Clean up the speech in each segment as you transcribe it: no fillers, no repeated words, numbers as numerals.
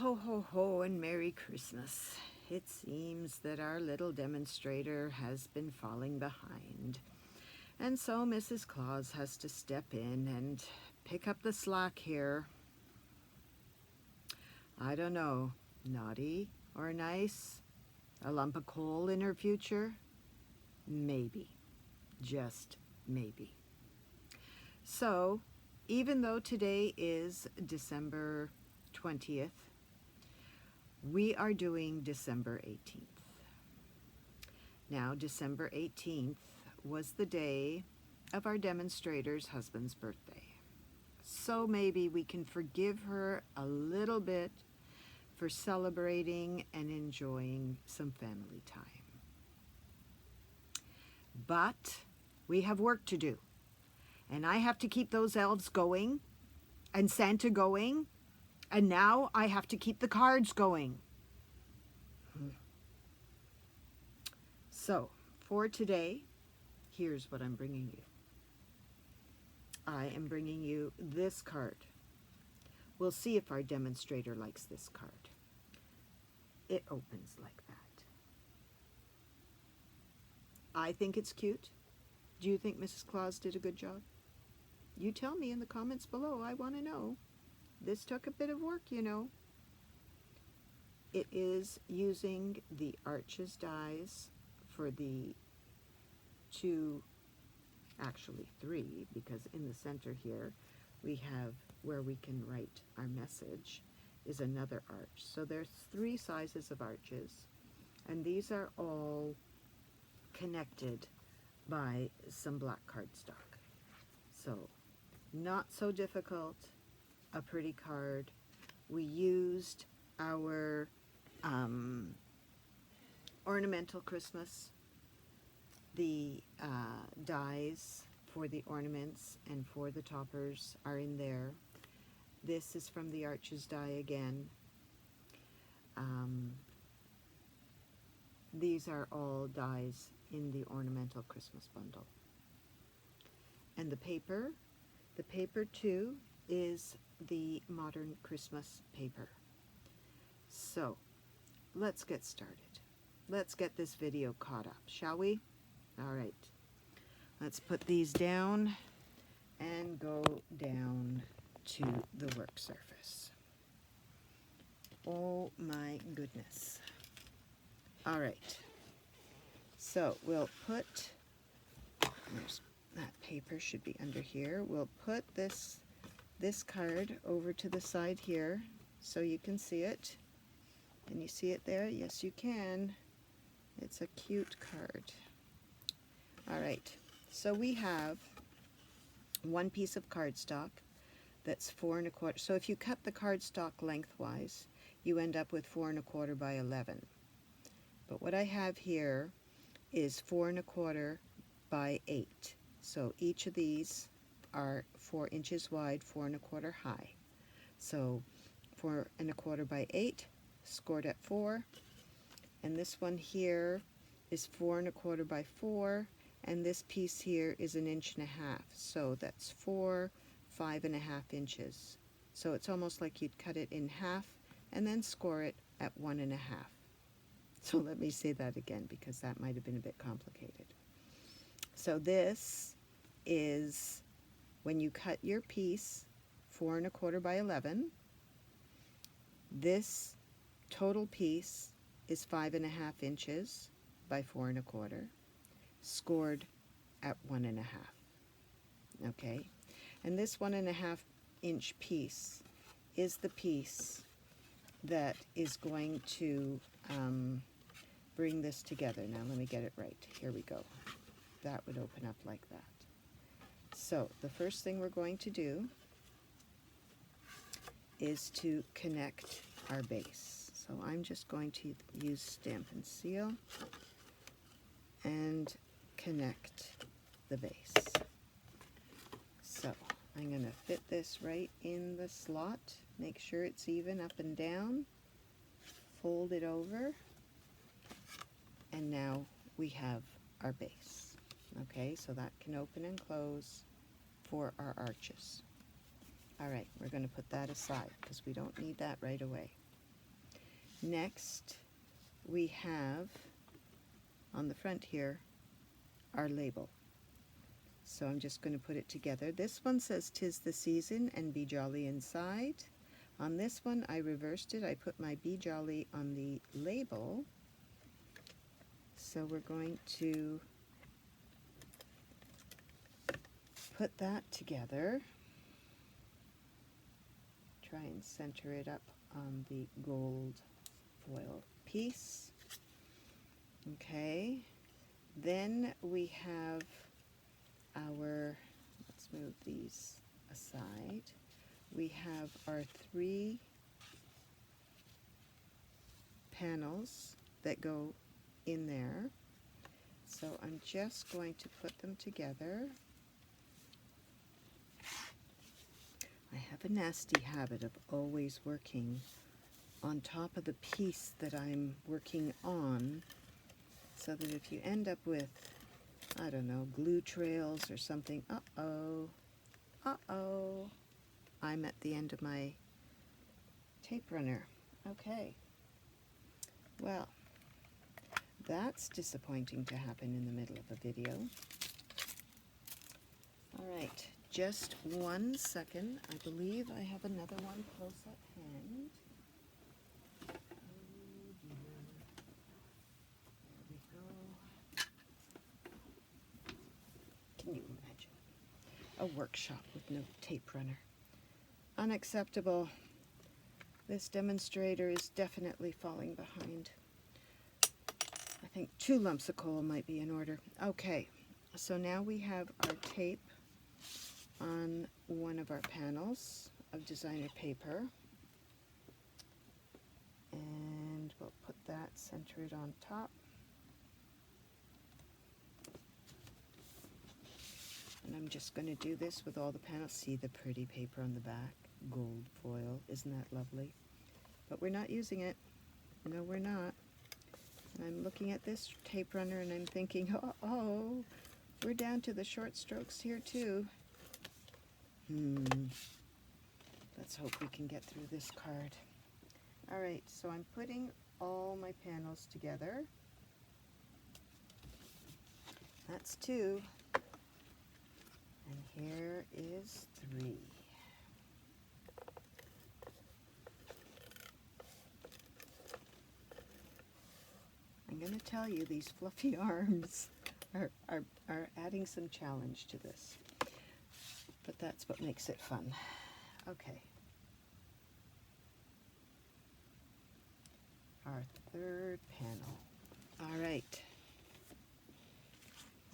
Ho, ho, ho, and Merry Christmas. It seems that our little demonstrator has been falling behind. And so Mrs. Claus has to step in and pick up the slack here. I don't know, naughty or nice? A lump of coal in her future? Maybe. Just maybe. So, even though today is December 20th, we are doing December 18th. Now, December 18th was the day of our demonstrator's husband's birthday. So maybe we can forgive her a little bit for celebrating and enjoying some family time. But we have work to do. And I have to keep those elves going and Santa going. And now I have to keep the cards going. So, for today, here's what I'm bringing you. I am bringing you this card. We'll see if our demonstrator likes this card. It opens like that. I think it's cute. Do you think Mrs. Claus did a good job? You tell me in the comments below. I want to know. This took a bit of work, you know. It is using the Arches dies for the two, actually three, because in the center here we have where we can write our message is another arch. So there's three sizes of arches, and these are all connected by some black cardstock. So not so difficult, a pretty card. We used our ornamental Christmas. The dies for the ornaments and for the toppers are in there. This is from the Arches die again. These are all dies in the ornamental Christmas bundle. And the paper too is the modern Christmas paper. So let's get started. Let's get this video caught up, shall we? All right, let's put these down and go down to the work surface. Oh my goodness. All right, so we'll put, that paper should be under here. We'll put this card over to the side here so you can see it. Can you see it there? Yes, you can. It's a cute card. All right, so we have one piece of cardstock that's 4 1/4. So if you cut the cardstock lengthwise, you end up with 4 1/4 by 11. But what I have here is 4 1/4 by 8. So each of these are 4 inches wide, 4 1/4 high. So 4 1/4 by 8, scored at 4. And this one here is 4 1/4 by 4. And this piece here is 1.5 inches. So that's 4, 5.5 inches. So it's almost like you'd cut it in half and then score it at 1.5. So let me say that again because that might have been a bit complicated. So this is when you cut your piece 4 1/4 by 11. This total piece is 5.5 inches by 4 1/4, scored at 1.5. Okay, and this 1.5 inch piece is the piece that is going to bring this together. Now let me get it right. Here we go. That would open up like that. So the first thing we're going to do is to connect our base. So I'm just going to use Stampin' Seal and connect the base. So I'm going to fit this right in the slot. Make sure it's even up and down. Fold it over. And now we have our base. Okay, so that can open and close for our arches. All right, we're going to put that aside because we don't need that right away. Next, we have on the front here our label. So I'm just going to put it together. This one says "'Tis the season" and "Be jolly inside." On this one I reversed it. I put my "Be jolly" on the label. So we're going to put that together. Try and center it up on the gold foil piece. Okay, then we have our, let's move these aside. We have our 3 panels that go in there. So I'm just going to put them together. I have a nasty habit of always working on top of the piece that I'm working on, so that if you end up with, I don't know, glue trails or something, I'm at the end of my tape runner. Okay, well, that's disappointing to happen in the middle of a video. All right, just 1 second. I believe I have another one close at hand. Can you imagine? A workshop with no tape runner. Unacceptable. This demonstrator is definitely falling behind. I think 2 lumps of coal might be in order. Okay, so now we have our tape on one of our panels of designer paper. And we'll put that centered on top. And I'm just going to do this with all the panels. See the pretty paper on the back? Gold foil. Isn't that lovely? But we're not using it. No, we're not. And I'm looking at this tape runner and I'm thinking, oh, we're down to the short strokes here too. Let's hope we can get through this card. All right, so I'm putting all my panels together. That's 2. And here is 3. I'm going to tell you, these fluffy arms are adding some challenge to this. But that's what makes it fun. Okay. Our 3rd panel. All right.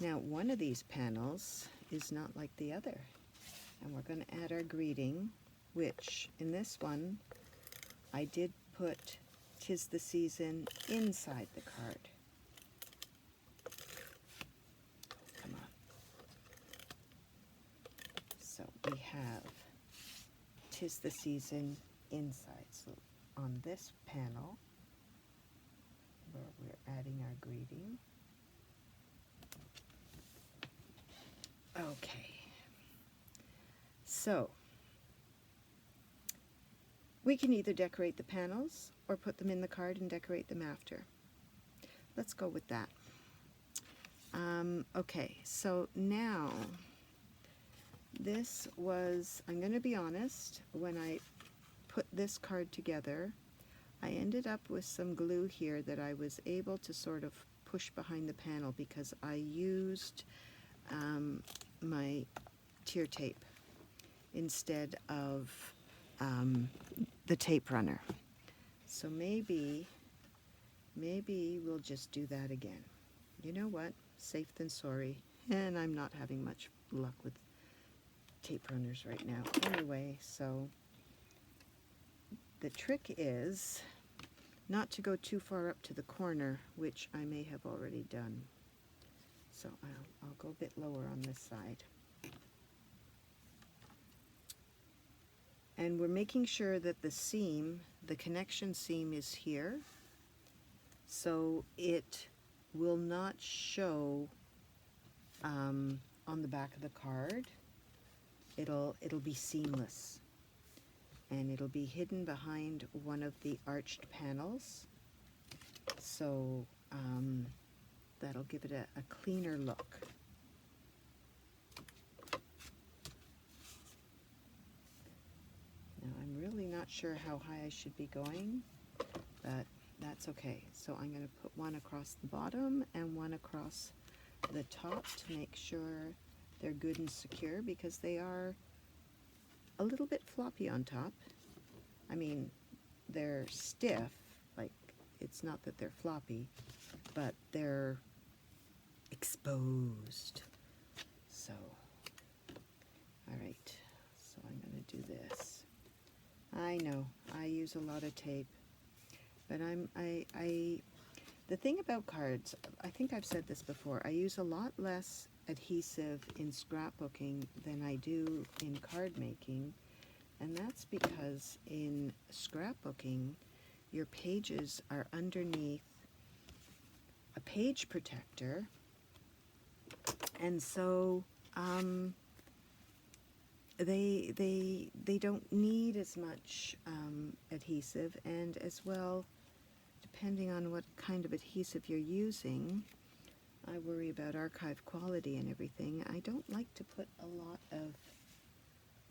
Now, one of these panels is not like the other. And we're going to add our greeting, which in this one, I did put "'Tis the season" inside the card. Come on. So we have "'Tis the season" inside. So on this panel, where we're adding our greeting. Okay. So we can either decorate the panels or put them in the card and decorate them after. Let's go with that. Okay, so now this was, I'm going to be honest, when I put this card together, I ended up with some glue here that I was able to sort of push behind the panel because I used my tear tape instead of the tape runner. So maybe we'll just do that again. You know what? Safe than sorry. And I'm not having much luck with tape runners right now. Anyway, so the trick is not to go too far up to the corner, which I may have already done. So I'll go a bit lower on this side. And we're making sure that the seam, the connection seam, is here, so it will not show on the back of the card. It'll be seamless. and it'll be hidden behind one of the arched panels. So that'll give it a cleaner look. Now I'm really not sure how high I should be going, but that's okay. So I'm going to put one across the bottom and one across the top to make sure they're good and secure, because they are a little bit floppy on top. I mean, they're stiff, like it's not that they're floppy, but they're exposed. So, all right, so I'm going to do this. I know I use a lot of tape, but the thing about cards, I think I've said this before, I use a lot less adhesive in scrapbooking than I do in card making, and that's because in scrapbooking your pages are underneath a page protector, and so they don't need as much adhesive, and as well, depending on what kind of adhesive you're using, I worry about archive quality and everything. I don't like to put a lot of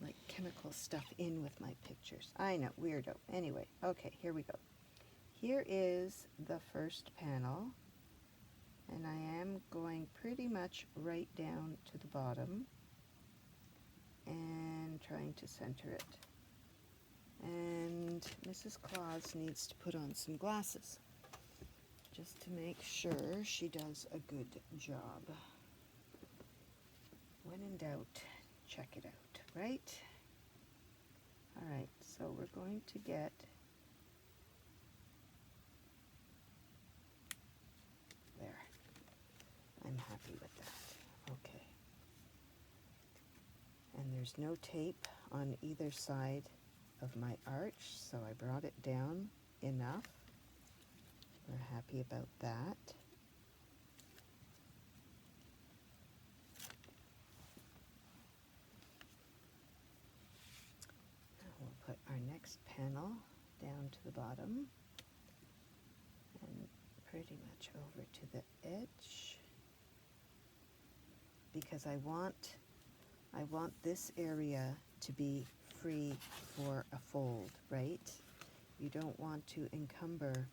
like chemical stuff in with my pictures. I know, weirdo. Anyway, okay, here we go. Here is the first panel, and I am going pretty much right down to the bottom and trying to center it. And Mrs. Claus needs to put on some glasses just to make sure she does a good job. When in doubt, check it out, right? All right, so we're going to get there. I'm happy with that. Okay. And there's no tape on either side of my arch, so I brought it down enough. We're happy about that. Now we'll put our next panel down to the bottom and pretty much over to the edge, because I want this area to be free for a fold, right? You don't want to encumber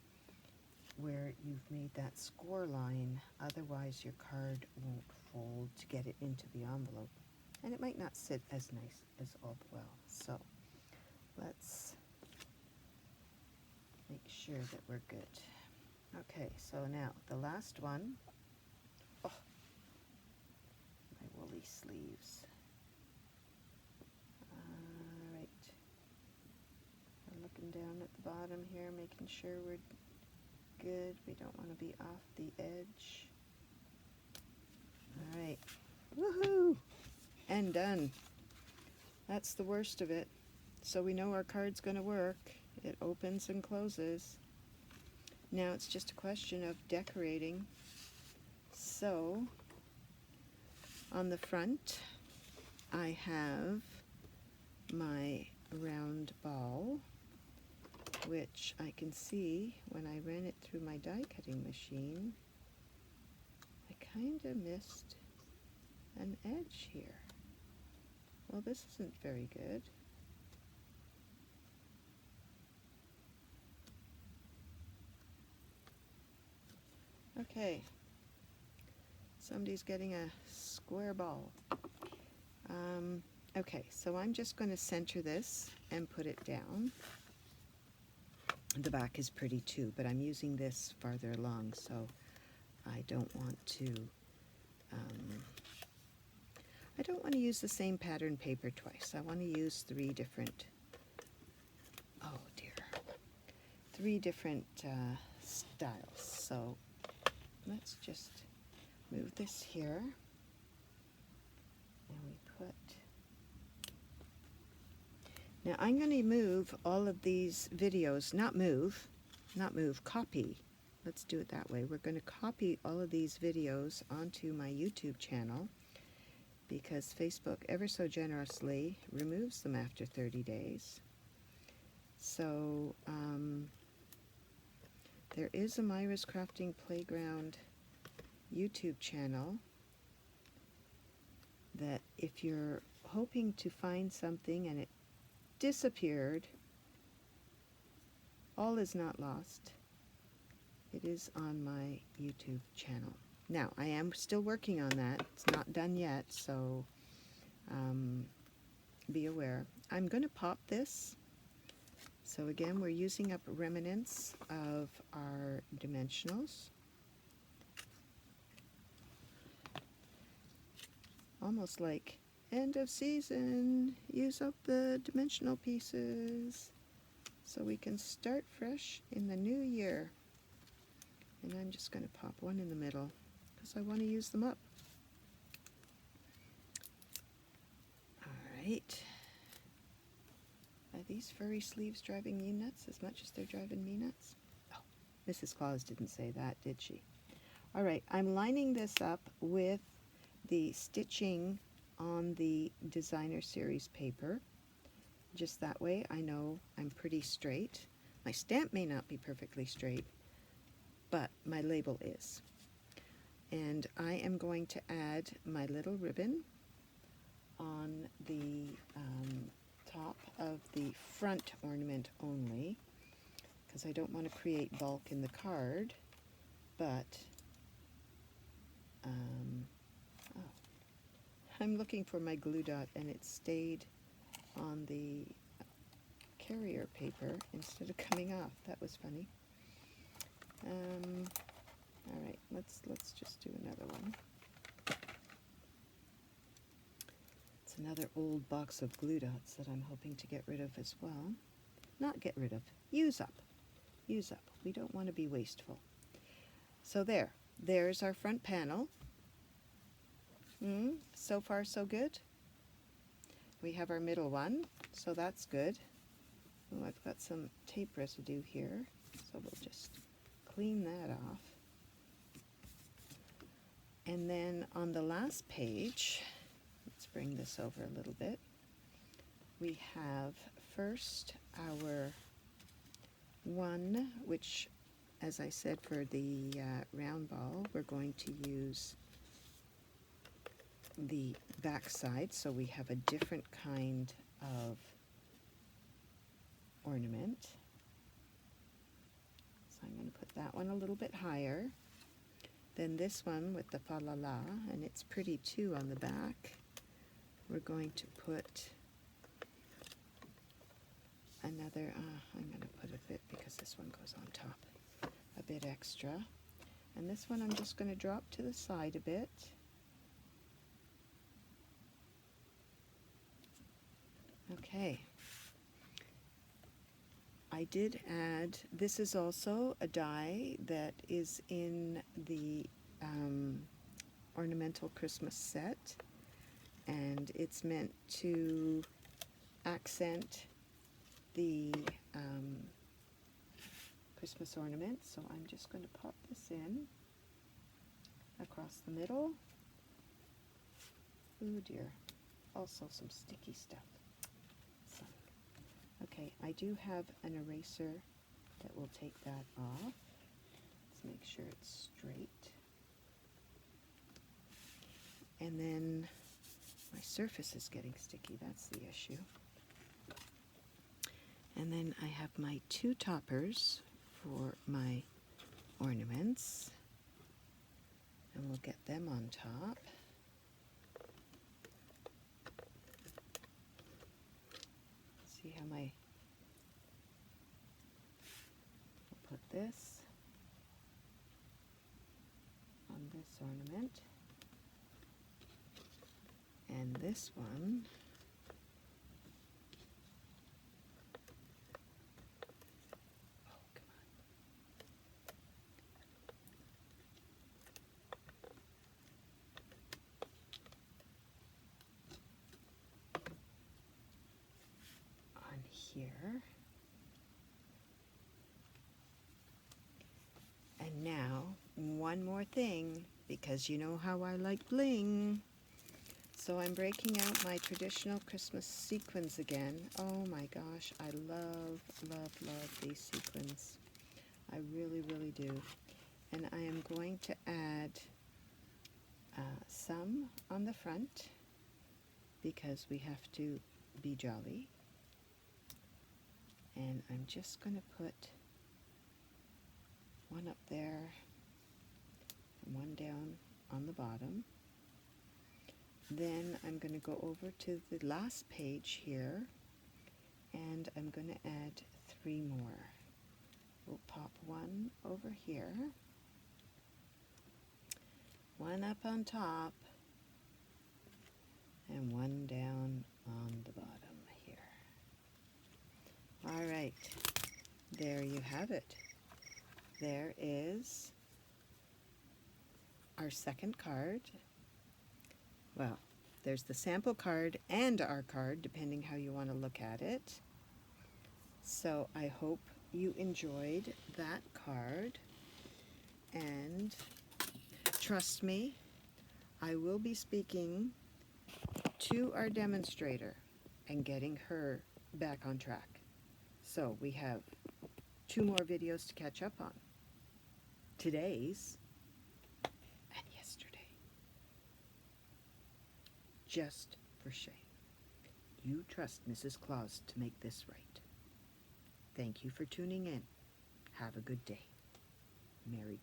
where you've made that score line, otherwise your card won't fold to get it into the envelope, and it might not sit as nice as all well. So let's make sure that we're good. Okay, so now the last one. Oh, my woolly sleeves. All right, we're looking down at the bottom here, making sure we're good. We don't want to be off the edge. All right, woohoo, and done. That's the worst of it. So we know our card's going to work. It opens and closes. Now it's just a question of decorating. So on the front, I have my round ball, which I can see when I ran it through my die cutting machine, I kind of missed an edge here. Well, this isn't very good. Okay, somebody's getting a square ball. Okay, so I'm just going to center this and put it down. The back is pretty too, but I'm using this farther along, so I don't want to use the same pattern paper twice. I want to use three different styles. So let's just move this here, and we put. Now I'm going to move all of these videos, copy. Let's do it that way. We're going to copy all of these videos onto my YouTube channel, because Facebook ever so generously removes them after 30 days. So there is a Myra's Crafting Playground YouTube channel that if you're hoping to find something and it disappeared, all is not lost. It is on my YouTube channel. Now, I am still working on that. It's not done yet, so be aware. I'm going to pop this. So again, we're using up remnants of our dimensionals. Almost like end of season, use up the dimensional pieces so we can start fresh in the new year. And I'm just going to pop one in the middle because I want to use them up. Alright. Are these furry sleeves driving you nuts as much as they're driving me nuts? Oh, Mrs. Claus didn't say that, did she? Alright, I'm lining this up with the stitching on the Designer Series paper. Just that way I know I'm pretty straight. My stamp may not be perfectly straight, but my label is. And I am going to add my little ribbon on the top of the front ornament only, because I don't want to create bulk in the card, but oh, I'm looking for my glue dot and it stayed on the carrier paper instead of coming off. That was funny. All right, let's just do another one. It's another old box of glue dots that I'm hoping to get rid of as well. Not get rid of, use up. Use up. We don't want to be wasteful. So there's our front panel. So far so good. We have our middle one, so that's good. Oh, I've got some tape residue here, so we'll just clean that off. And then on the last page, let's bring this over a little bit. We have first our one, which, as I said, for the round ball, we're going to use the back side, so we have a different kind of ornament. So I'm going to put that one a little bit higher. Then this one with the fa la la, and it's pretty too on the back. We're going to put another, I'm going to put a bit, because this one goes on top, a bit extra. And this one I'm just going to drop to the side a bit. Okay. I did add, this is also a die that is in the Ornamental Christmas set, and it's meant to accent the Christmas ornament. So I'm just going to pop this in across the middle. Oh dear, also some sticky stuff. So, okay, I do have an eraser that will take that off. Let's make sure it's straight. And then my surface is getting sticky, that's the issue. And then I have my two toppers for my ornaments, and we'll get them on top. See how I'll put this on this ornament, and this one here. And now, one more thing, because you know how I like bling. So I'm breaking out my traditional Christmas sequins again. Oh my gosh, I love, love, love these sequins. I really, really do. And I am going to add some on the front because we have to be jolly. And I'm just going to put one up there and one down on the bottom. Then I'm going to go over to the last page here, and I'm going to add 3 more. We'll pop one over here, one up on top, and one down on the bottom here. All right, there you have it. There is our second card. Well, there's the sample card and our card, depending how you want to look at it. So I hope you enjoyed that card, and trust me, I will be speaking to our demonstrator and getting her back on track. So we have 2 more videos to catch up on. Today's and yesterday. Just for shame. You trust Mrs. Claus to make this right. Thank you for tuning in. Have a good day. Merry Christmas.